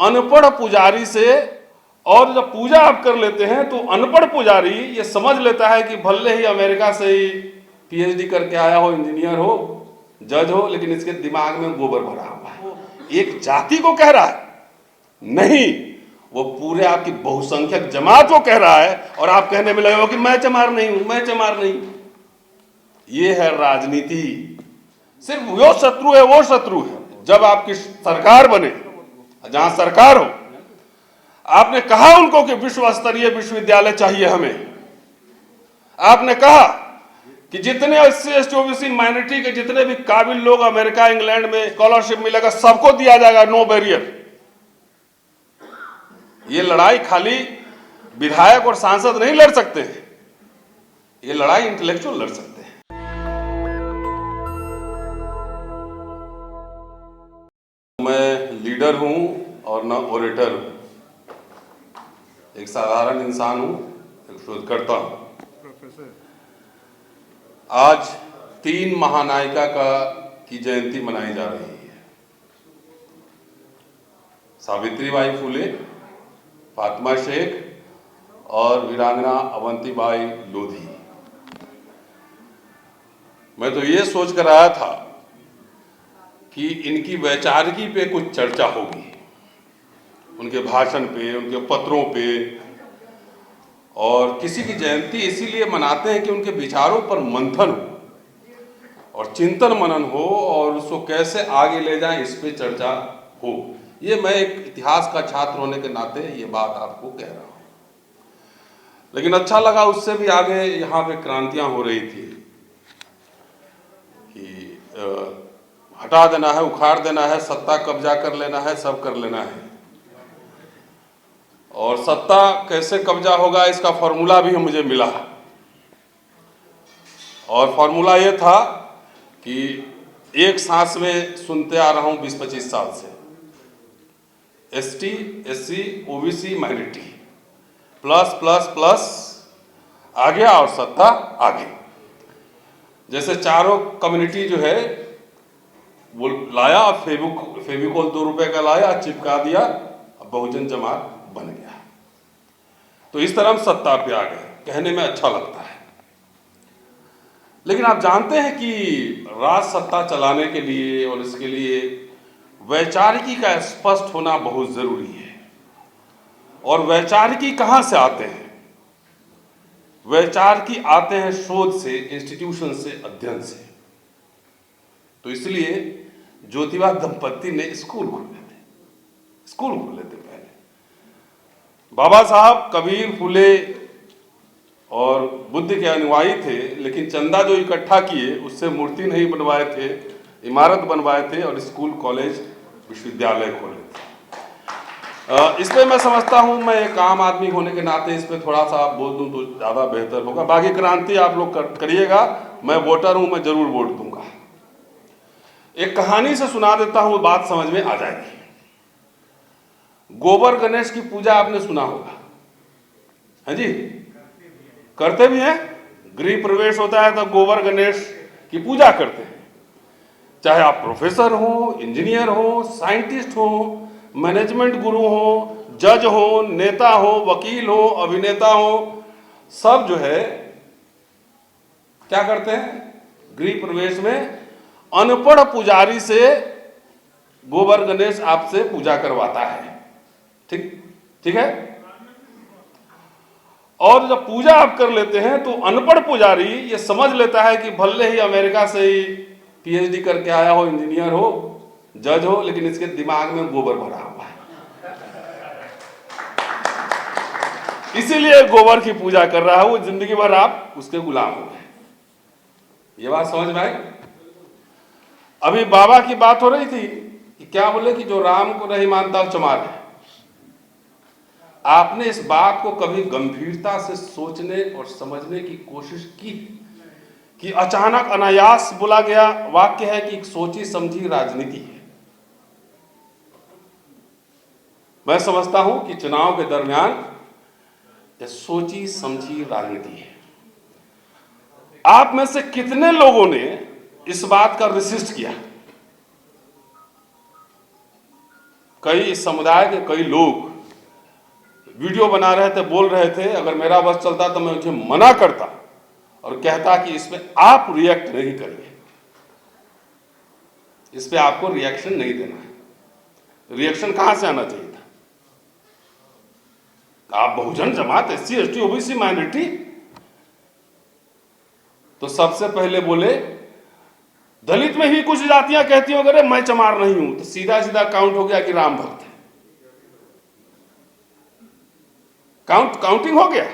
अनपढ़ पुजारी से, और जब पूजा आप कर लेते हैं तो अनपढ़ पुजारी ये समझ लेता है कि भले ही अमेरिका से ही पीएचडी करके आया हो, इंजीनियर हो, जज हो, लेकिन इसके दिमाग में गोबर भरा हुआ है। एक जाति को कह रहा है नहीं, वो पूरे आपकी बहुसंख्यक जमात को कह रहा है, और आप कहने में लगे हो कि मैं चमार नहीं हूं, मैं चमार नहीं हूं। ये है राजनीति। सिर्फ वो शत्रु है, वो शत्रु है जब आपकी सरकार बने, जहां सरकार हो। आपने कहा उनको कि विश्व स्तरीय विश्वविद्यालय चाहिए हमें। आपने कहा कि जितने एससी एसटी ओबीसी माइनॉरिटी के जितने भी काबिल लोग अमेरिका इंग्लैंड में स्कॉलरशिप मिलेगा, सबको दिया जाएगा, नो बैरियर। ये लड़ाई खाली विधायक और सांसद नहीं लड़ सकते हैं, ये लड़ाई इंटेलेक्चुअल लड़ सकते हैं। मैं लीडर हूं और न ओरेटर हूं, एक साधारण इंसान हूं, एक शोधकर्ता हूं। आज 3 महानायिका की जयंती मनाई जा रही है। सावित्रीबाई फुले, फातिमा शेख और वीरांगना अवंतीबाई लोधी। मैं तो ये सोच कर आया था कि इनकी वैचारिकी पे कुछ चर्चा होगी, उनके भाषण पे, उनके पत्रों पे। और किसी की जयंती इसीलिए मनाते हैं कि उनके विचारों पर मंथन हो और चिंतन मनन हो, और उसको कैसे आगे ले जाएं इस पे चर्चा हो। ये मैं एक इतिहास का छात्र होने के नाते ये बात आपको कह रहा हूं। लेकिन अच्छा लगा, उससे भी आगे यहाँ पे क्रांतियां हो रही थी कि हटा देना है, उखाड़ देना है, सत्ता कब्जा कर लेना है, सब कर लेना है। और सत्ता कैसे कब्जा होगा इसका फॉर्मूला भी मुझे मिला, और फॉर्मूला ये था कि एक सांस में सुनते आ रहा हूं 20-25 साल से, ST SC OBC minority plus plus plus आ गया और सत्ता आगे। जैसे चारों कम्युनिटी जो है वो लाया, फेविकोल 2 रुपए का लाया, चिपका दिया, अब बहुजन जमात बन गया। तो इस तरह हम सत्ता पे आ गए, कहने में अच्छा लगता है। लेकिन आप जानते हैं कि राज सत्ता चलाने के लिए और इसके लिए वैचारिकी का स्पष्ट होना बहुत जरूरी है। और वैचारिकी कहां से आते हैं? वैचारिकी आते हैं शोध से, इंस्टीट्यूशन से, अध्ययन से। तो इसलिए ज्योतिबा दंपत्ति ने स्कूल खोले थे पहले। बाबा साहब कबीर, फुले और बुद्ध के अनुयायी थे, लेकिन चंदा जो इकट्ठा किए उससे मूर्ति नहीं बनवाए थे, इमारत बनवाए थे और स्कूल, कॉलेज, विश्वविद्यालय खोले थे। इस पे मैं समझता हूं, मैं एक आम आदमी होने के नाते इस पे थोड़ा सा आप बोल दूं तो ज़्यादा बेहतर होगा। बाकी क्रांति आप लोग करिएगा, मैं वोटर हूं, मैं जरूर वोट दूंगा। एक कहानी से सुना देता हूं, बात समझ में आ जाएगी। गोबर गणेश की पूजा आपने सुना होगा, है जी? करते भी हैं। गृह प्रवेश होता है तो गोबर गणेश की पूजा करते हैं। चाहे आप प्रोफेसर हो, इंजीनियर हो, साइंटिस्ट हो, मैनेजमेंट गुरु हो, जज हो, नेता हो, वकील हो, अभिनेता हो, सब जो है क्या करते हैं? गृह प्रवेश में अनपढ़ पुजारी से गोबर गणेश आपसे पूजा करवाता है। ठीक है। और जब पूजा आप कर लेते हैं तो अनपढ़ पुजारी ये समझ लेता है कि भले ही अमेरिका से ही पीएचडी करके आया हो, इंजीनियर हो, जज हो, लेकिन इसके दिमाग में गोबर भरा हुआ है। इसीलिए गोबर की पूजा कर रहा है वो, जिंदगी भर आप उसके गुलाम हो गए। ये बात समझ में आई? अभी बाबा की बात हो रही थी कि क्या बोले कि जो राम को नहीं मानता चमार है। आपने इस बात को कभी गंभीरता से सोचने और समझने की कोशिश की कि अचानक अनायास बोला गया वाक्य है कि एक सोची समझी राजनीति है। मैं समझता हूं कि चुनाव के दरमियान ये सोची समझी राजनीति है। आप में से कितने लोगों ने इस बात का रेसिस्ट किया? कई इस समुदाय के कई लोग वीडियो बना रहे थे, बोल रहे थे, अगर मेरा बस चलता तो मैं उसे मना करता और कहता कि इसमें आप रिएक्ट नहीं करिए, इस पे आपको रिएक्शन नहीं देना है। रिएक्शन कहां से आना चाहिए था? आप बहुजन जमात, SC ST OBC माइनॉरिटी, तो सबसे पहले बोले दलित में भी कुछ जातियां कहती हो अगर मैं चमार नहीं हूं, तो सीधा सीधा काउंट हो गया कि राम भक्त है। काउंटिंग हो गया।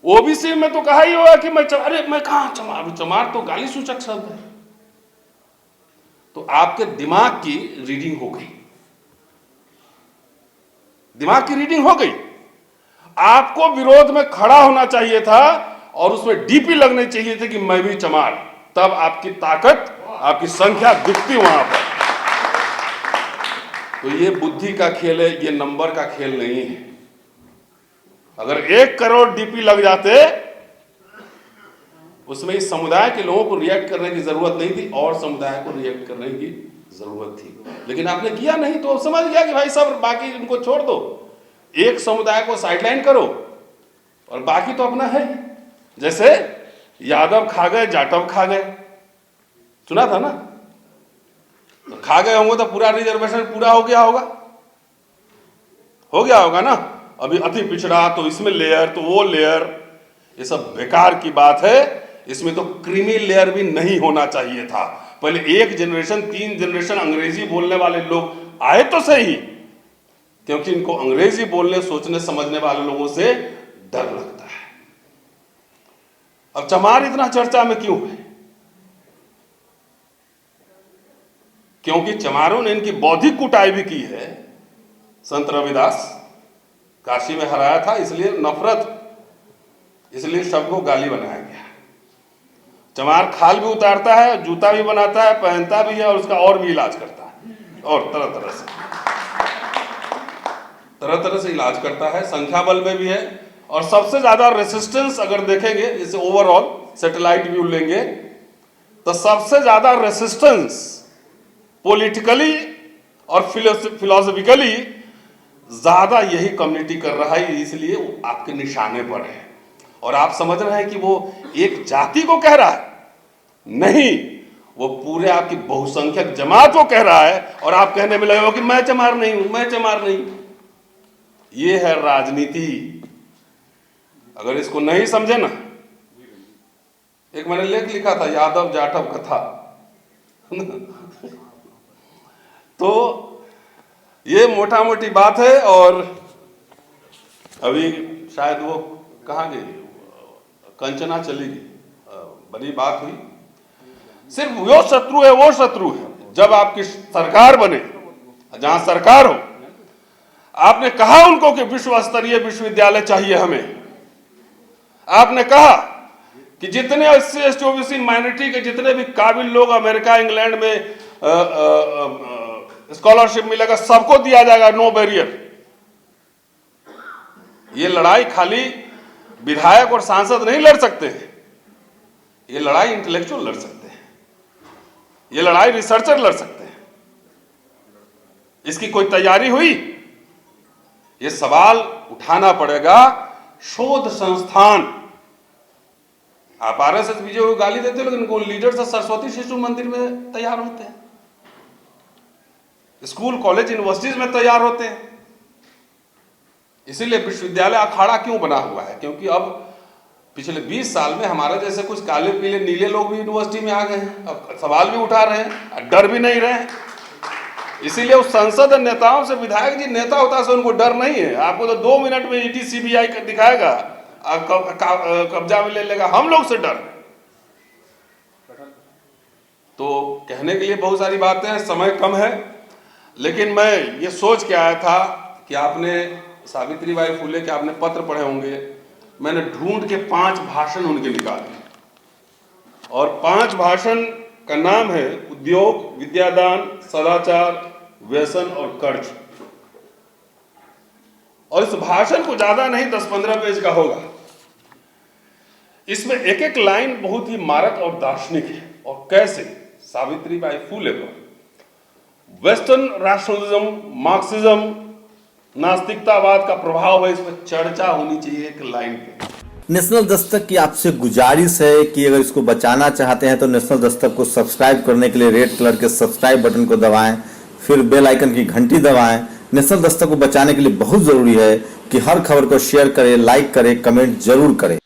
OBC में तो कहा ही होगा कि अरे मैं कहां चमार हूं, चमार तो गाली सूचक शब्द है। तो आपके दिमाग की रीडिंग हो गई, दिमाग की रीडिंग हो गई। आपको विरोध में खड़ा होना चाहिए था और उसमें डीपी लगने चाहिए थे कि मैं भी चमार, तब आपकी ताकत, आपकी संख्या दिखती वहां पर। तो ये बुद्धि का खेल है, ये नंबर का खेल नहीं है। अगर 1 करोड़ डीपी लग जाते, उसमें इस समुदाय के लोगों को रिएक्ट करने की जरूरत नहीं थी और समुदाय को रिएक्ट करने की जरूरत थी, लेकिन आपने किया नहीं। तो समझ गया कि भाई सब बाकी इनको छोड़ दो, एक समुदाय को साइडलाइन करो और बाकी तो अपना है। जैसे यादव खा गए, जाटव खा गए, सुना था ना? तो खा गए होंगे तो पूरा रिजर्वेशन पूरा हो गया होगा, ना? अभी अति पिछड़ा तो इसमें लेयर, तो वो लेयर, ये सब बेकार की बात है। इसमें तो क्रीमी लेयर भी नहीं होना चाहिए था। पहले 1 जनरेशन 3 जनरेशन अंग्रेजी बोलने वाले लोग आए तो सही, क्योंकि इनको अंग्रेजी बोलने सोचने समझने वाले लोगों से डर लगता है। अब चमार इतना चर्चा में क्यों है? क्योंकि चमारों ने इनकी बौद्धिक कुटाई भी की है। संत रविदास काशी में हराया था, इसलिए नफरत, इसलिए सबको गाली बनाया गया। चमार खाल भी उतारता है, जूता भी बनाता है, पहनता भी है और उसका और भी इलाज करता है, और तरह तरह से इलाज करता है। संख्या बल में भी है। और सबसे ज्यादा रेसिस्टेंस अगर देखेंगे, जैसे ओवरऑल सैटेलाइट व्यू लेंगे, तो सबसे ज्यादा रेसिस्टेंस पॉलिटिकली और फिलोसफिकली ज्यादा यही कम्युनिटी कर रहा है, इसलिए आपके निशाने पर है। और आप समझ रहे हैं कि वो एक जाति को कह रहा है, नहीं, वो पूरे आपकी बहुसंख्यक जमात को कह रहा है, और आप कहने में लगे हो कि मैं चमार नहीं हूं, मैं चमार नहीं हूं। ये है राजनीति। अगर इसको नहीं समझे ना, एक मैंने लेख लिखा था, यादव जाटव कथा तो ये मोटा मोटी बात है। और अभी शायद वो कहाँ गई, कंचना चली गई, बड़ी बात हुई। सिर्फ वो शत्रु है, वो शत्रु है जब आपकी सरकार बने, जहां सरकार हो। आपने कहा उनको कि विश्व स्तरीय विश्वविद्यालय चाहिए हमें। आपने कहा कि जितने SC ST OBC माइनॉरिटी के जितने भी काबिल लोग अमेरिका इंग्लैंड में स्कॉलरशिप मिलेगा, सबको दिया जाएगा, नो बैरियर। ये लड़ाई खाली विधायक और सांसद नहीं लड़ सकते हैं, ये लड़ाई इंटेलेक्चुअल लड़ सकते हैं, ये लड़ाई रिसर्चर लड़ सकते हैं। इसकी कोई तैयारी हुई? ये सवाल उठाना पड़ेगा। शोध संस्थान, आप RSS बीजेपी को गाली देते हो, लेकिन उनको लीडर से सरस्वती शिशु मंदिर में तैयार होते हैं, स्कूल कॉलेज यूनिवर्सिटीज में तैयार होते हैं। इसीलिए विश्वविद्यालय अखाड़ा क्यों बना हुआ है? क्योंकि अब पिछले 20 साल में हमारे जैसे कुछ काले पीले नीले लोग भी यूनिवर्सिटी में आ गए हैं, अब सवाल भी उठा रहे हैं, डर भी नहीं रहे हैं। इसीलिए उस संसद नेताओं से, विधायक जी नेता होता है, उनको डर नहीं है। आपको तो 2 मिनट में ED CBI दिखाएगा, कब्जा में ले लेगा, हम लोग से डर। तो कहने के लिए बहुत सारी बातें हैं, समय कम है, लेकिन मैं ये सोच के आया था कि आपने सावित्रीबाई फुले के आपने पत्र पढ़े होंगे। मैंने ढूंढ के 5 भाषण उनके निकाले, और 5 भाषण का नाम है उद्योग, विद्यादान, सदाचार, व्यसन और कर्ज। और इस भाषण को ज्यादा नहीं 10-15 पेज का होगा। इसमें एक एक लाइन बहुत ही मारक और दार्शनिक है। और कैसे सावित्रीबाई फुले पर वेस्टर्न रैशनलिज्म, मार्क्सिज्म, नास्तिकतावाद का प्रभाव है, इस पर चर्चा होनी चाहिए एक लाइन पे। नेशनल दस्तक की आपसे गुजारिश है कि अगर इसको बचाना चाहते हैं तो नेशनल दस्तक को सब्सक्राइब करने के लिए रेड कलर के सब्सक्राइब बटन को दबाएं, फिर बेल आइकन की घंटी दबाएं। नेशनल दस्तक को बचाने के लिए बहुत जरूरी है कि हर खबर को शेयर करें, लाइक करें, कमेंट जरूर करें।